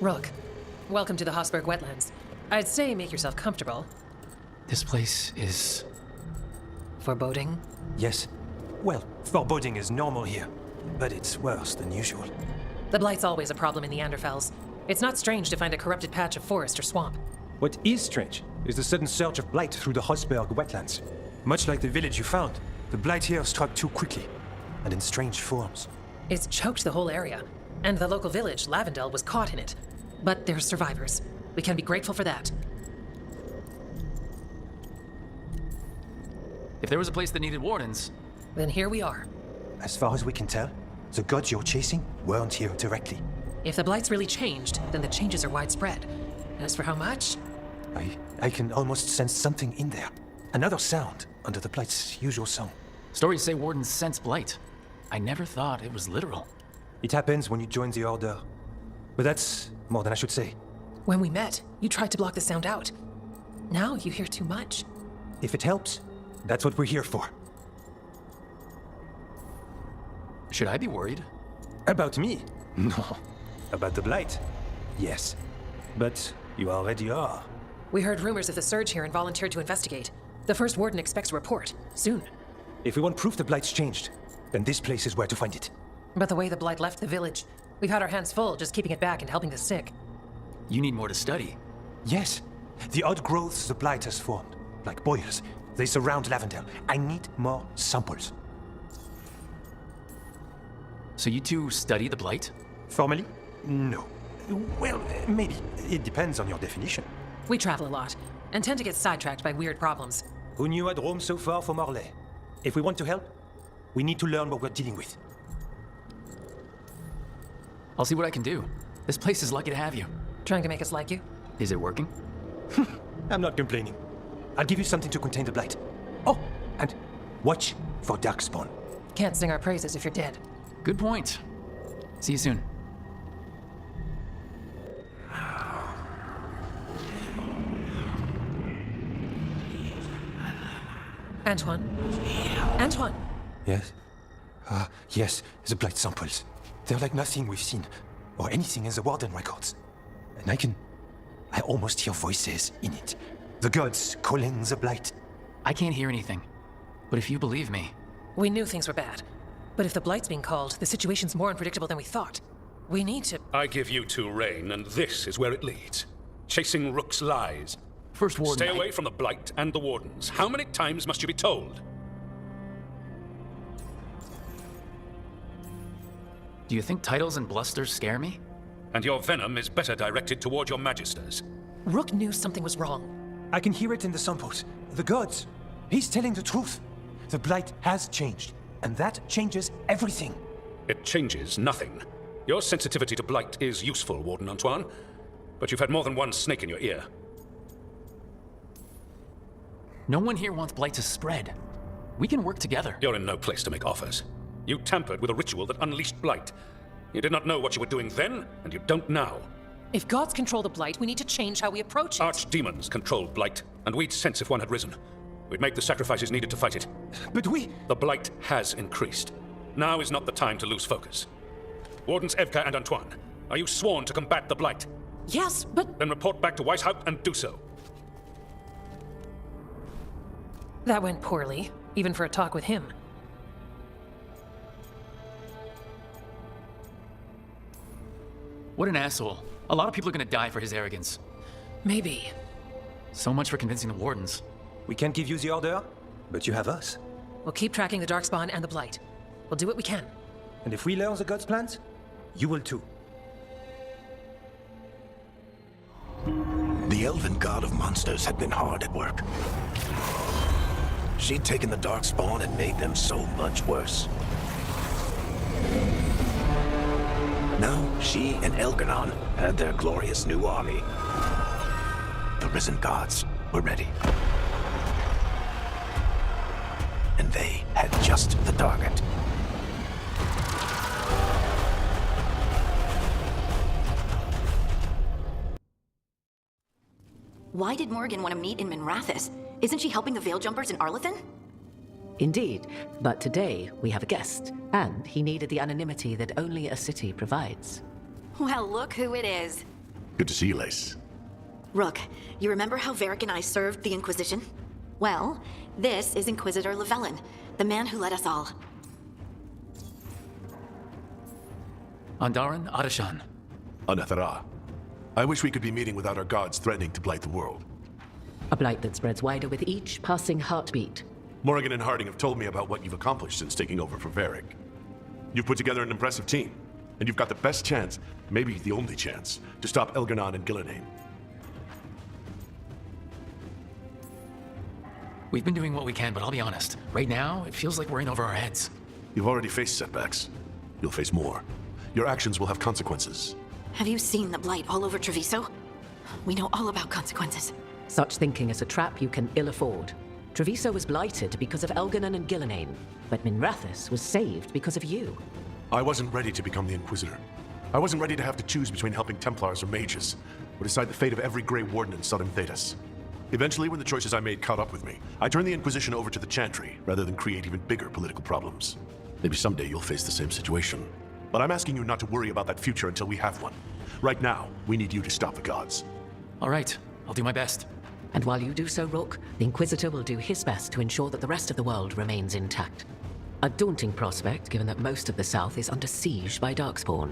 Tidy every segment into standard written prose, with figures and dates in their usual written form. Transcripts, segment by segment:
Rook, welcome to the Hosberg wetlands. I'd say make yourself comfortable. This place is... Foreboding? Yes. Well, foreboding is normal here, but it's worse than usual. The Blight's always a problem in the Anderfels. It's not strange to find a corrupted patch of forest or swamp. What is strange is the sudden surge of blight through the Hosberg wetlands. Much like the village you found, the blight here struck too quickly, and in strange forms. It's choked the whole area, and the local village, Lavendel, was caught in it. But they're survivors. We can be grateful for that. If there was a place that needed wardens... Then here we are. As far as we can tell, the gods you're chasing weren't here directly. If the Blight's really changed, then the changes are widespread. As for how much? I can almost sense something in there. Another sound under the Blight's usual song. Stories say wardens sense blight. I never thought it was literal. It happens when you join the Order. But that's more than I should say. When we met, you tried to block the sound out. Now you hear too much. If it helps, that's what we're here for. Should I be worried? About me? No. About the Blight? Yes. But you already are. We heard rumors of the surge here and volunteered to investigate. The first warden expects a report. Soon. If we want proof the Blight's changed, then this place is where to find it. But the way the Blight left the village, we've had our hands full just keeping it back and helping the sick. You need more to study. Yes. The odd growths the Blight has formed, like boils, they surround Lavendel. I need more samples. So you two study the blight? Formally? No. Well, maybe. It depends on your definition. We travel a lot, and tend to get sidetracked by weird problems. Who knew I'd roam so far from Orlais? If we want to help, we need to learn what we're dealing with. I'll see what I can do. This place is lucky to have you. Trying to make us like you? Is it working? I'm not complaining. I'll give you something to contain the blight. Oh, and watch for darkspawn. Can't sing our praises if you're dead. Good point. See you soon. Antoine? Antoine! Yes? Yes, the blight samples. They're like nothing we've seen, or anything in the Warden records. And I almost hear voices in it. The gods calling the blight. I can't hear anything. But if you believe me... We knew things were bad. But if the Blight's being called, the situation's more unpredictable than we thought. We need to... I give you two reign, and this is where it leads. Chasing Rook's lies. First Warden... Stay away from the Blight and the Wardens. How many times must you be told? Do you think titles and blusters scare me? And your venom is better directed toward your magisters. Rook knew something was wrong. I can hear it in the samples. The gods. He's telling the truth. The blight has changed, and that changes everything. It changes nothing. Your sensitivity to blight is useful, Warden Antoine, but you've had more than one snake in your ear. No one here wants blight to spread. We can work together. You're in no place to make offers. You tampered with a ritual that unleashed blight. You did not know what you were doing then, and you don't now. If gods control the Blight, we need to change how we approach it. Archdemons controlled blight, and we'd sense if one had risen. We'd make the sacrifices needed to fight it. But The blight has increased. Now is not the time to lose focus. Wardens Evka and Antoine, are you sworn to combat the blight? Yes, but... Then report back to Weisshaupt and do so. That went poorly, even for a talk with him. What an asshole. A lot of people are gonna die for his arrogance. Maybe. So much for convincing the Wardens. we can't give you the order, but you have us. We'll keep tracking the Darkspawn and the Blight. We'll do what we can. And if we learn the gods' plans, you will too. The elven god of monsters had been hard at work. She'd taken the Darkspawn and made them so much worse. Now, she and Elganon had their glorious new army. The risen gods were ready. And they had just the target. Why did Morgan want to meet in Minrathous? Isn't she helping the Veil Jumpers in Arlathan? Indeed, but today we have a guest, and he needed the anonymity that only a city provides. Well, look who it is. Good to see you, Lace. Rook, you remember how Varric and I served the Inquisition? Well, this is Inquisitor Llewellyn, the man who led us all. Andaran Adashan. Anathara. I wish we could be meeting without our gods threatening to blight the world. A blight that spreads wider with each passing heartbeat. Morrigan and Harding have told me about what you've accomplished since taking over for Varric. You've put together an impressive team, and you've got the best chance, maybe the only chance, to stop Elganon and Gillenheim. We've been doing what we can, but I'll be honest. Right now, it feels like we're in over our heads. You've already faced setbacks. You'll face more. Your actions will have consequences. Have you seen the blight all over Treviso? We know all about consequences. Such thinking is a trap you can ill afford. Treviso was blighted because of Elganon and Gillenheim, but Minrathous was saved because of you. I wasn't ready to become the Inquisitor. I wasn't ready to have to choose between helping Templars or mages, or decide the fate of every Grey Warden in Southern Thedas. Eventually, when the choices I made caught up with me, I turned the Inquisition over to the Chantry, rather than create even bigger political problems. Maybe someday you'll face the same situation. But I'm asking you not to worry about that future until we have one. Right now, we need you to stop the gods. All right, I'll do my best. And while you do so, Rook, the Inquisitor will do his best to ensure that the rest of the world remains intact. A daunting prospect, given that most of the South is under siege by Darkspawn.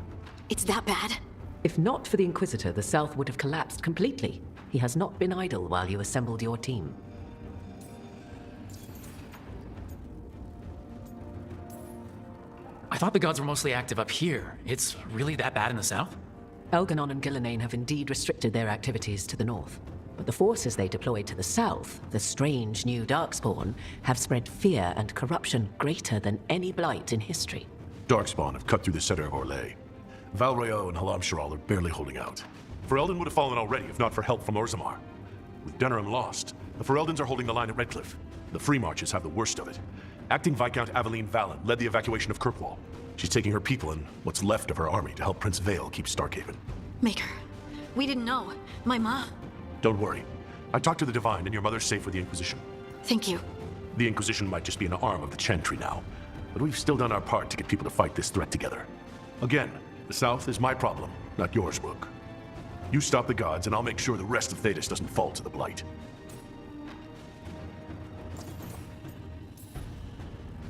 It's that bad? If not for the Inquisitor, the South would have collapsed completely. He has not been idle while you assembled your team. I thought the gods were mostly active up here. It's really that bad in the south? Elganon and Gillenheim have indeed restricted their activities to the north. But the forces they deployed to the south, the strange new Darkspawn, have spread fear and corruption greater than any blight in history. Darkspawn have cut through the center of Orlais. Valrayo and Halam Sharal are barely holding out. Ferelden would have fallen already if not for help from Orzammar. With Denerim lost, the Fereldans are holding the line at Redcliffe. The Free Marches have the worst of it. Acting Viscount Aveline Valen led the evacuation of Kirkwall. She's taking her people and what's left of her army to help Prince Vale keep Starkhaven. Maker, we didn't know. My ma. Don't worry. I talked to the Divine and your mother's safe with the Inquisition. Thank you. The Inquisition might just be an arm of the Chantry now, but we've still done our part to get people to fight this threat together. Again, the South is my problem, not yours, Rook. You stop the gods, and I'll make sure the rest of Thedas doesn't fall to the blight.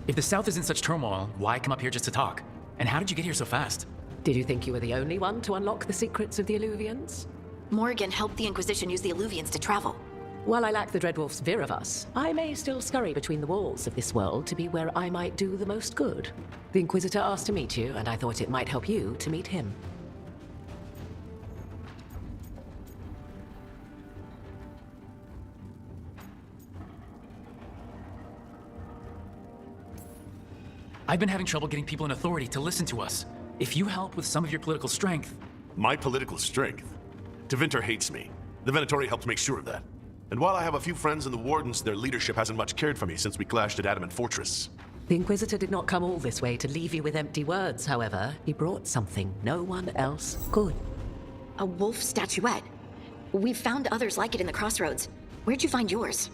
If the south is in such turmoil, why come up here just to talk? And how did you get here so fast? Did you think you were the only one to unlock the secrets of the Illuvians? Morrigan helped the Inquisition use the Illuvians to travel. While I lack the Dreadwolf's vir of us, I may still scurry between the walls of this world to be where I might do the most good. The Inquisitor asked to meet you, and I thought it might help you to meet him. I've been having trouble getting people in authority to listen to us. If you help with some of your political strength... My political strength? Tevinter hates me. The Venatori helped make sure of that. And while I have a few friends in the Wardens, their leadership hasn't much cared for me since we clashed at Adamant Fortress. The Inquisitor did not come all this way to leave you with empty words, however. He brought something no one else could. A wolf statuette. We've found others like it in the crossroads. Where'd you find yours?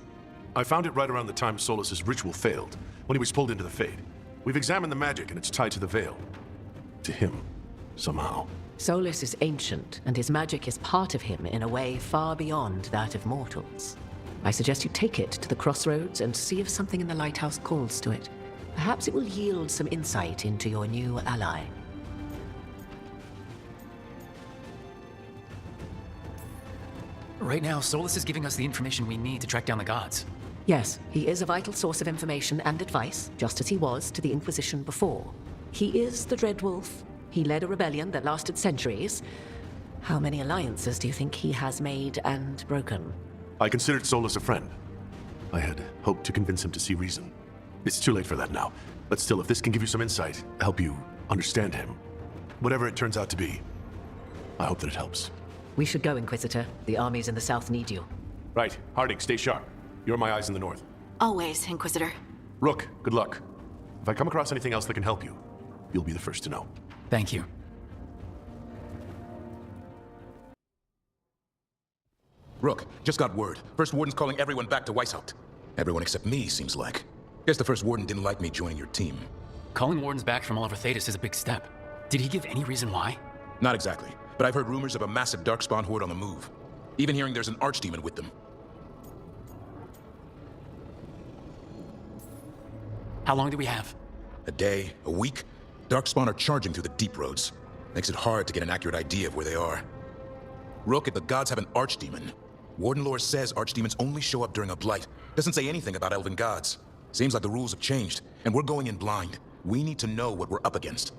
I found it right around the time Solus's ritual failed, when he was pulled into the Fade. We've examined the magic, and it's tied to the Veil. To him, somehow. Solus is ancient, and his magic is part of him in a way far beyond that of mortals. I suggest you take it to the crossroads and see if something in the lighthouse calls to it. Perhaps it will yield some insight into your new ally. Right now, Solus is giving us the information we need to track down the gods. Yes, he is a vital source of information and advice, just as he was to the Inquisition before. He is the Dreadwolf. He led a rebellion that lasted centuries. How many alliances do you think he has made and broken? I considered Solus a friend. I had hoped to convince him to see reason. It's too late for that now. But still, if this can give you some insight, help you understand him, whatever it turns out to be, I hope that it helps. We should go, Inquisitor. The armies in the south need you. Right. Harding, stay sharp. You're my eyes in the north. Always, Inquisitor. Rook, good luck. If I come across anything else that can help you, you'll be the first to know. Thank you. Rook, just got word. First Warden's calling everyone back to Weisshaupt. Everyone except me, seems like. Guess the First Warden didn't like me joining your team. Calling wardens back from all over Thedas is a big step. Did he give any reason why? Not exactly. but I've heard rumors of a massive Darkspawn horde on the move. Even hearing there's an archdemon with them. How long do we have? A day, a week? Darkspawn are charging through the deep roads. Makes it hard to get an accurate idea of where they are. Rook, if the gods have an archdemon, Warden lore says archdemons only show up during a blight. Doesn't say anything about elven gods. Seems like the rules have changed, and we're going in blind. We need to know what we're up against.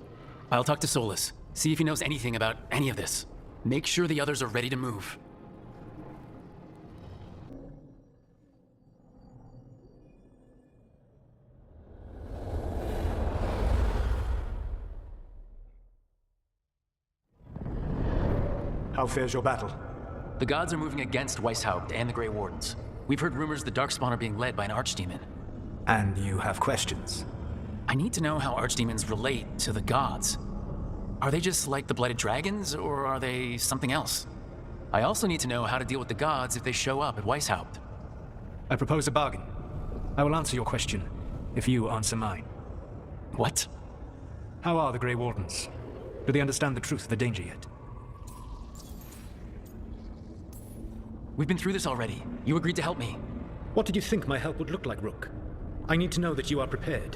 I'll talk to Solus, see if he knows anything about any of this. Make sure the others are ready to move. How fares your battle? The gods are moving against Weisshaupt and the Grey Wardens. We've heard rumors the Darkspawn are being led by an archdemon. And you have questions? I need to know how archdemons relate to the gods. Are they just like the Blighted Dragons, or are they something else? I also need to know how to deal with the gods if they show up at Weisshaupt. I propose a bargain. I will answer your question if you answer mine. What? How are the Grey Wardens? Do they understand the truth of the danger yet? We've been through this already. You agreed to help me. What did you think my help would look like, Rook? I need to know that you are prepared.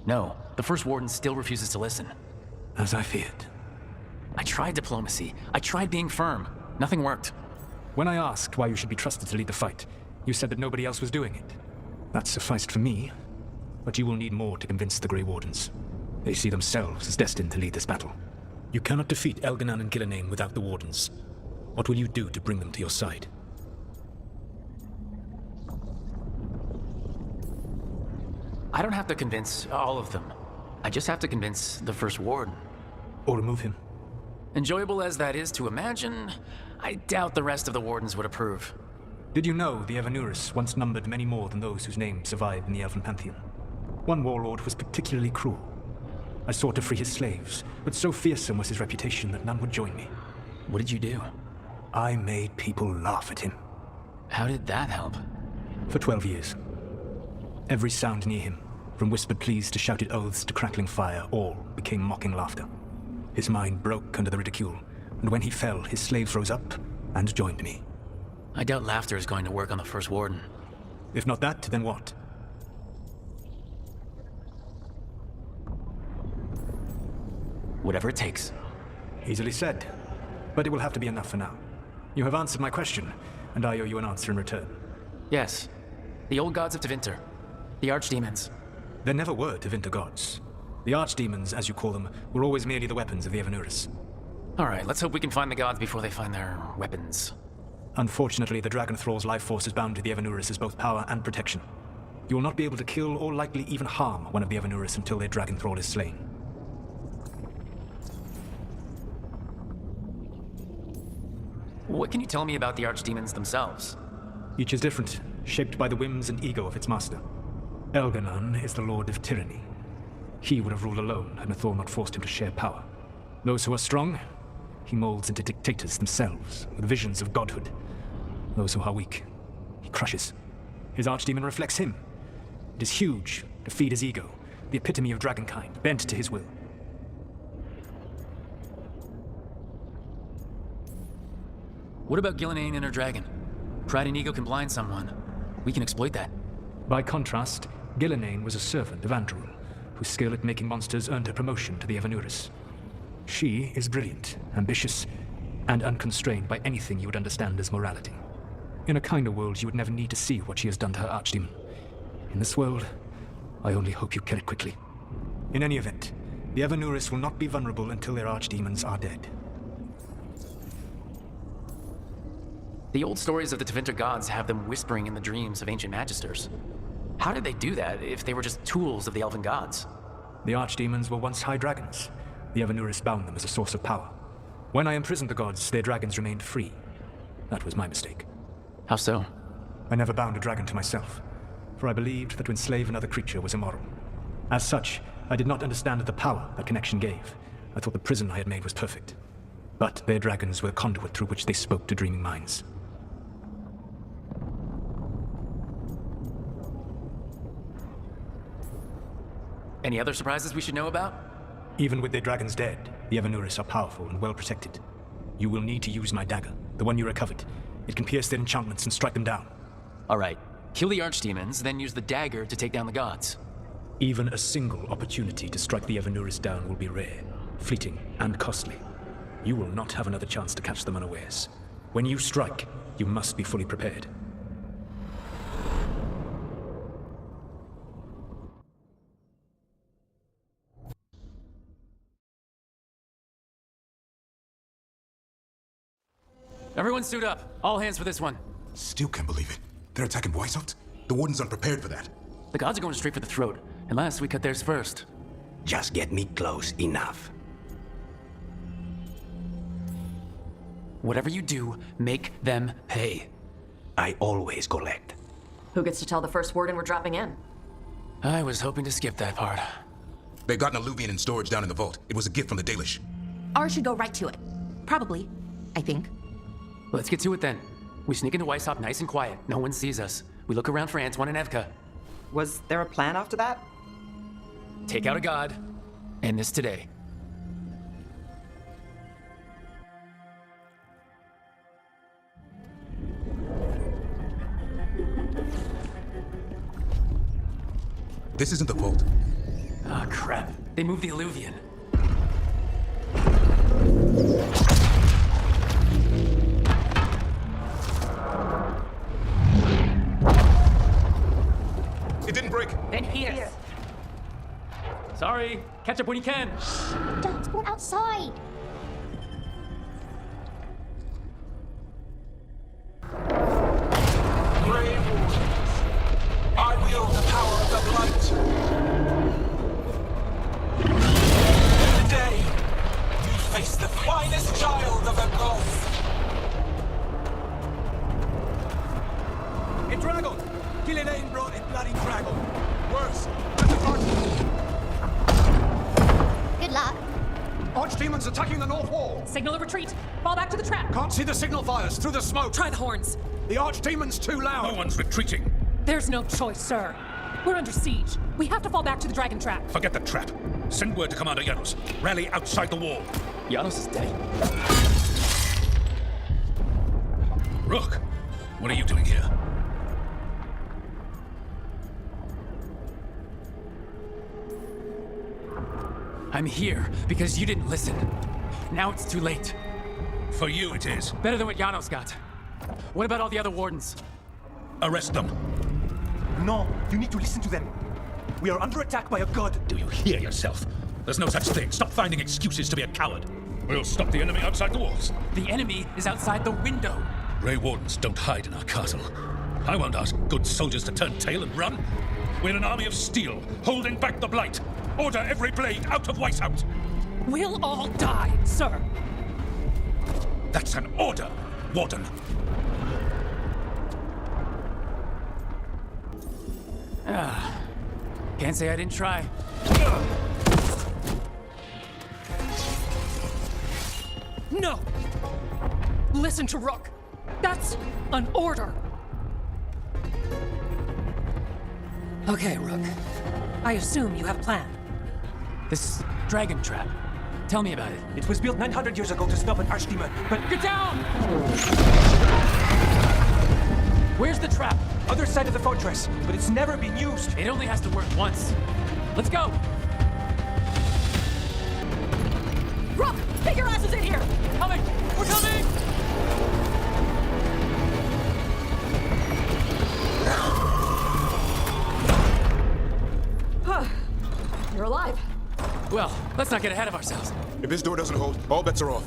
No, the First Warden still refuses to listen. As I feared. I tried diplomacy. I tried being firm. Nothing worked. When I asked why you should be trusted to lead the fight, you said that nobody else was doing it. That sufficed for me, but you will need more to convince the Grey Wardens. They see themselves as destined to lead this battle. You cannot defeat Elganan and Gillenane without the Wardens. What will you do to bring them to your side? I don't have to convince all of them. I just have to convince the First Warden. Or remove him. Enjoyable as that is to imagine, I doubt the rest of the Wardens would approve. Did you know the Evanurus once numbered many more than those whose names survive in the Elven Pantheon? One warlord was particularly cruel. I sought to free his slaves, but so fearsome was his reputation that none would join me. What did you do? I made people laugh at him. How did that help? For 12 years. Every sound near him, from whispered pleas to shouted oaths to crackling fire, all became mocking laughter. His mind broke under the ridicule, and when he fell, his slaves rose up and joined me. I doubt laughter is going to work on the First Warden. If not that, then what? Whatever it takes. Easily said, but it will have to be enough for now. You have answered my question, and I owe you an answer in return. Yes. The old gods of Tevinter. The archdemons. There never were Tevinter gods. The archdemons, as you call them, were always merely the weapons of the Evanurus. Alright, let's hope we can find the gods before they find their weapons. Unfortunately, the Dragon Thrall's life force is bound to the Evanurus as both power and protection. You will not be able to kill or likely even harm one of the Evanurus until their Dragon Thrall is slain. What can you tell me about the archdemons themselves? Each is different, shaped by the whims and ego of its master. Elganan is the Lord of Tyranny. He would have ruled alone had Nathor not forced him to share power. Those who are strong, he molds into dictators themselves, with visions of godhood. Those who are weak, he crushes. His archdemon reflects him. It is huge, to feed his ego, the epitome of dragonkind, bent to his will. What about Gillenane and her dragon? Pride and ego can blind someone. We can exploit that. By contrast, Gillenane was a servant of Andrul, whose skill at making monsters earned her promotion to the Evanurus. She is brilliant, ambitious, and unconstrained by anything you would understand as morality. In a kinder world, you would never need to see what she has done to her archdemon. In this world, I only hope you kill it quickly. In any event, the Evanurus will not be vulnerable until their archdemons are dead. The old stories of the Tevinter gods have them whispering in the dreams of ancient magisters. How did they do that if they were just tools of the elven gods? The archdemons were once high dragons. The Evanurus bound them as a source of power. When I imprisoned the gods, their dragons remained free. That was my mistake. How so? I never bound a dragon to myself, for I believed that to enslave another creature was immoral. As such, I did not understand the power that connection gave. I thought the prison I had made was perfect. But their dragons were the conduit through which they spoke to dreaming minds. Any other surprises we should know about? Even with their dragons dead, the Evanurus are powerful and well protected. You will need to use my dagger, the one you recovered. It can pierce their enchantments and strike them down. All right. Kill the archdemons, then use the dagger to take down the gods. Even a single opportunity to strike the Evanurus down will be rare, fleeting, and costly. You will not have another chance to catch them unawares. When you strike, you must be fully prepared. Everyone suit up. All hands for this one. Still can't believe it. They're attacking Weisshaupt? The Warden's unprepared for that. The gods are going straight for the throat, unless we cut theirs first. Just get me close enough. Whatever you do, make them pay. I always collect. Who gets to tell the first warden we're dropping in? I was hoping to skip that part. They've got an alluvian in storage down in the vault. It was a gift from the Dalish. Ours should go right to it. Probably. I think. Let's get to it then. We sneak into Weisshaupt nice and quiet. No one sees us. We look around for Antoine and Evka. Was there a plan after that? Take out a god. End this today. This isn't the vault. Ah, crap. They moved the alluvian. It didn't break. Then here. Sorry. Catch up when you can. Don't spawn outside. Grey Wardens, I wield the power of the Blight. Today, you face the finest child of the gods. A dragon! Gillian brought a bloody dragon. Worse, than the Cardinal. Good luck. Archdemons attacking the north wall. Signal a retreat. Fall back to the trap. Can't see the signal fires through the smoke. Try the horns. The Archdemon's too loud. No one's retreating. There's no choice, sir. We're under siege. We have to fall back to the dragon trap. Forget the trap. Send word to Commander Janos. Rally outside the wall. Janos is dead. Rook, what are you doing here? I'm here because you didn't listen. Now it's too late. For you it is. Better than what Janos got. What about all the other wardens? Arrest them. No, you need to listen to them. We are under attack by a god. Do you hear yourself? There's no such thing. Stop finding excuses to be a coward. We'll stop the enemy outside the walls. The enemy is outside the window. Grey Wardens don't hide in our castle. I won't ask good soldiers to turn tail and run. We're an army of steel, holding back the Blight. Order every blade out of Weisshaupt. We'll all die, sir. That's an order, Warden. Can't say I didn't try. No! Listen to Rook. That's an order. Okay, Rook. I assume you have a plan. This dragon trap. Tell me about it. It was built 900 years ago to stop an archdemon, but... Get down! Where's the trap? Other side of the fortress, but it's never been used. It only has to work once. Let's go! Rook, get your asses in here! Coming! We're coming! You're alive. Well, let's not get ahead of ourselves. If this door doesn't hold, all bets are off.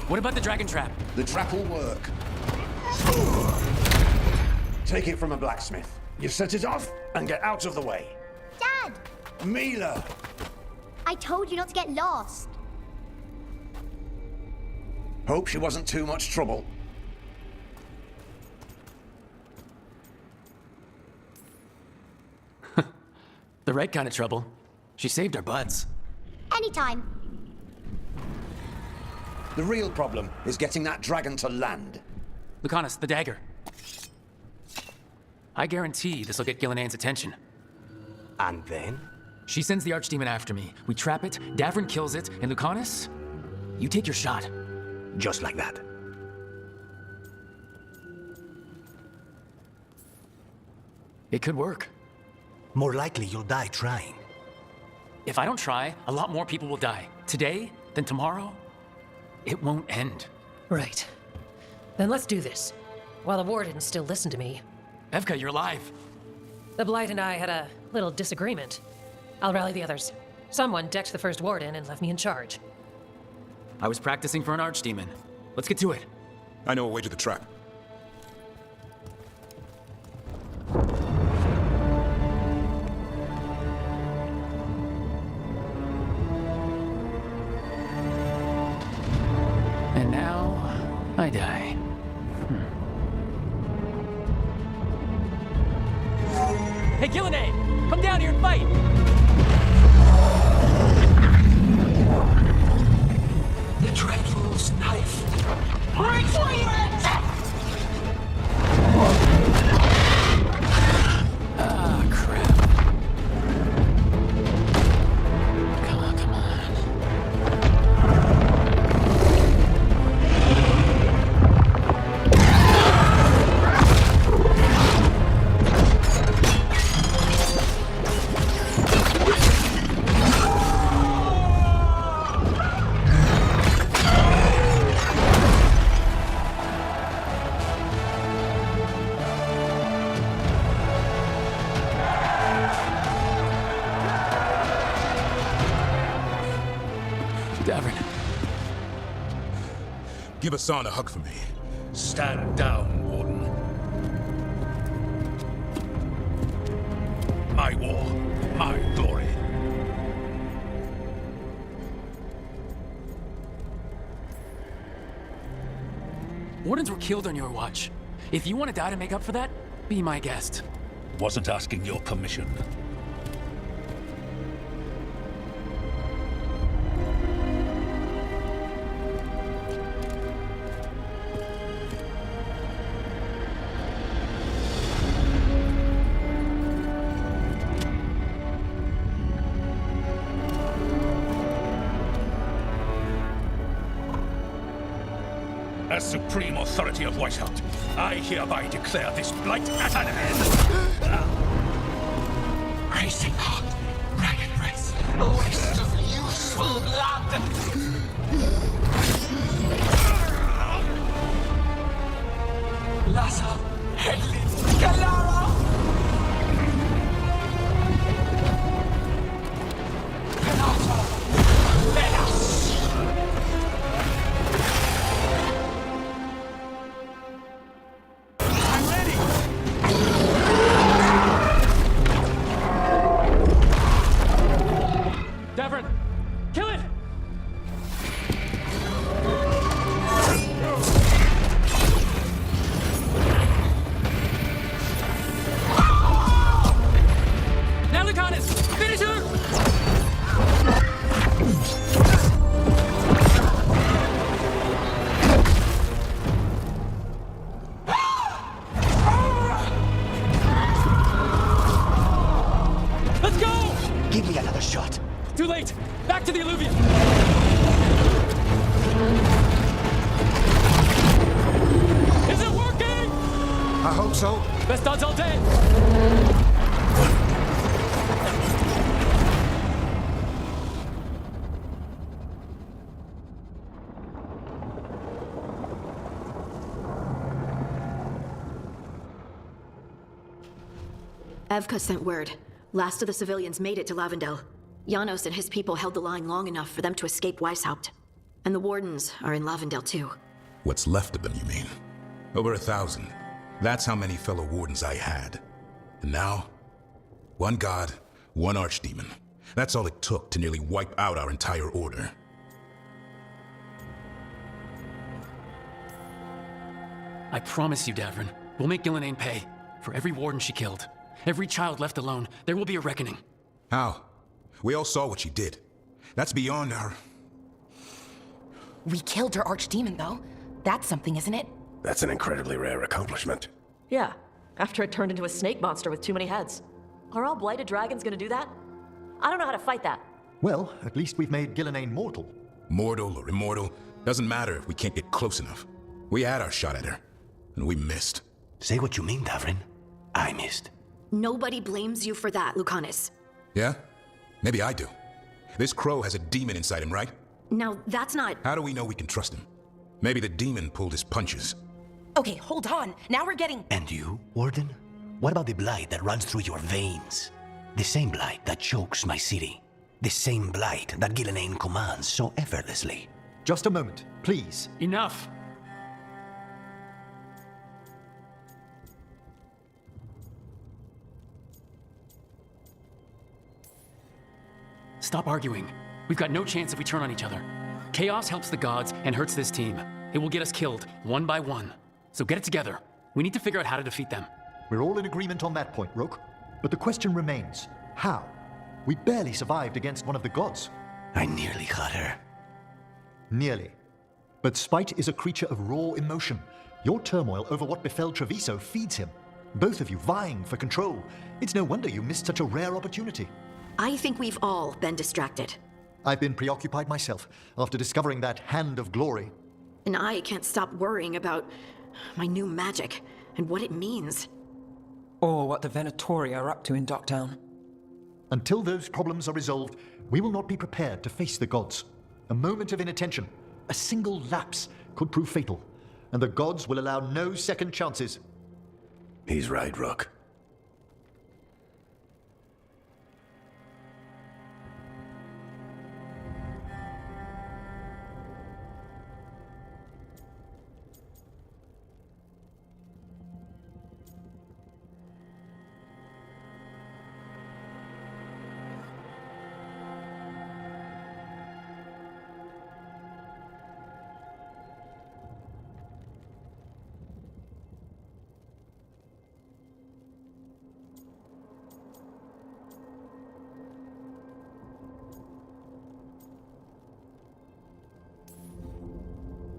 What about the dragon trap? The trap will work. Take it from a blacksmith. You set it off and get out of the way. Dad! Mila! I told you not to get lost. Hope she wasn't too much trouble. The right kind of trouble. She saved our butts. Anytime. The real problem is getting that dragon to land. Lucanus, the dagger. I guarantee this will get Gillenan's attention. And then? She sends the Archdemon after me. We trap it, Davrin kills it, and Lucanus? You take your shot. Just like that. It could work. More likely you'll die trying. If I don't try, a lot more people will die. Today, then tomorrow, it won't end. Right. Then let's do this. While the wardens still listen to me. Evka, you're alive. The Blight and I had a little disagreement. I'll rally the others. Someone decked the first warden and left me in charge. I was practicing for an Archdemon. Let's get to it. I know a way to the trap. And now, I die. Hey, Gillenade! Come down here and fight! The Dreadful's knife. Break for you! Ah, crap. Come on, come on. Davrin. Give Hassan a hug for me. Stand down, Warden. My war, my glory. Wardens were killed on your watch. If you want to die to make up for that, be my guest. Wasn't asking your permission. As supreme authority of Weisshaupt, I hereby declare this blight at an end. Racing hot, dragon race, a waste of useful blood. Lassa, Hedlin, Galara. Penata, Velas. Davrin! Kill it! Now Lucanus! Finish her! Let's go! Give me another shot. Too late! Back to the alluvium! Is it working? I hope so. Best odds all day! Evka sent word. Last of the civilians made it to Lavendel. Janos and his people held the line long enough for them to escape Weisshaupt. And the wardens are in Lavendel too. What's left of them, you mean? Over 1,000. That's how many fellow wardens I had. And now, one god, one archdemon. That's all it took to nearly wipe out our entire order. I promise you, Davrin, we'll make Gillenane pay. For every warden she killed, every child left alone, there will be a reckoning. How? We all saw what she did. That's beyond our... We killed her archdemon, though. That's something, isn't it? That's an incredibly rare accomplishment. Yeah, after it turned into a snake monster with too many heads. Are all blighted dragons gonna do that? I don't know how to fight that. Well, at least we've made Gillenane mortal. Mortal or immortal, doesn't matter if we can't get close enough. We had our shot at her, and we missed. Say what you mean, Davrin. I missed. Nobody blames you for that, Lucanus. Yeah? Maybe I do. This crow has a demon inside him, right? Now, that's not... How do we know we can trust him? Maybe the demon pulled his punches. Okay, hold on. Now we're getting... And you, Warden? What about the blight that runs through your veins? The same blight that chokes my city. The same blight that Gillenane commands so effortlessly. Just a moment, please. Enough! Stop arguing. We've got no chance if we turn on each other. Chaos helps the gods and hurts this team. It will get us killed, one by one. So get it together. We need to figure out how to defeat them. We're all in agreement on that point, Rook. But the question remains, how? We barely survived against one of the gods. I nearly got her. Nearly. But spite is a creature of raw emotion. Your turmoil over what befell Treviso feeds him. Both of you vying for control. It's no wonder you missed such a rare opportunity. I think we've all been distracted. I've been preoccupied myself after discovering that hand of glory. And I can't stop worrying about my new magic and what it means. Or what the Venatori are up to in Docktown. Until those problems are resolved, we will not be prepared to face the gods. A moment of inattention, a single lapse, could prove fatal, and the gods will allow no second chances. He's right, Rook.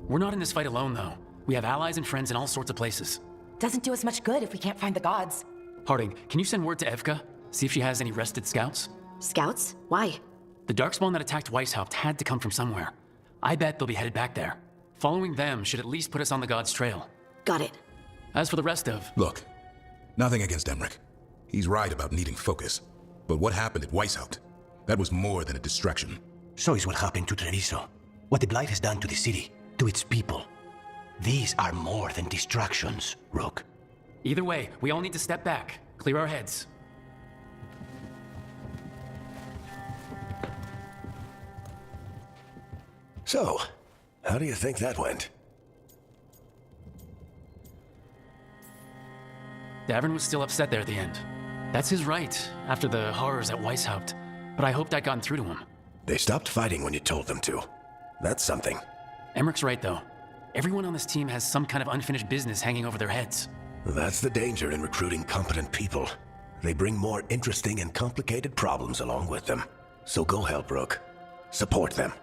We're not in this fight alone, though. We have allies and friends in all sorts of places. Doesn't do us much good if we can't find the gods. Harding, can you send word to Evka? See if she has any rested scouts? Scouts? Why? The Darkspawn that attacked Weisshaupt had to come from somewhere. I bet they'll be headed back there. Following them should at least put us on the god's trail. Got it. As for the rest of... Look, nothing against Emmerich. He's right about needing focus. But what happened at Weisshaupt? That was more than a distraction. So is what happened to Treviso. What the blight has done to the city, to its people. These are more than distractions, Rook. Either way, we all need to step back, clear our heads. So, how do you think that went? Davrin was still upset there at the end. That's his right, after the horrors at Weisshaupt. But I hoped I'd gotten through to him. They stopped fighting when you told them to. That's something. Emmerich's right, though. Everyone on this team has some kind of unfinished business hanging over their heads. That's the danger in recruiting competent people. They bring more interesting and complicated problems along with them. So go help, Rook. Support them.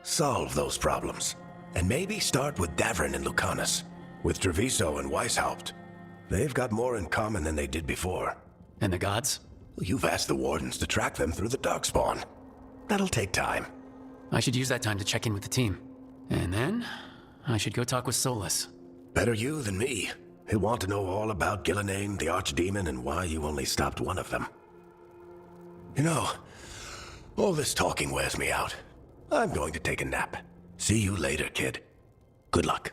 Solve those problems. And maybe start with Davrin and Lucanus. With Treviso and Weisshaupt. They've got more in common than they did before. And the gods? You've asked the Wardens to track them through the Darkspawn. That'll take time. I should use that time to check in with the team. And then, I should go talk with Solus. Better you than me. He'll want to know all about Gillenane, the Archdemon, and why you only stopped one of them. You know, all this talking wears me out. I'm going to take a nap. See you later, kid. Good luck.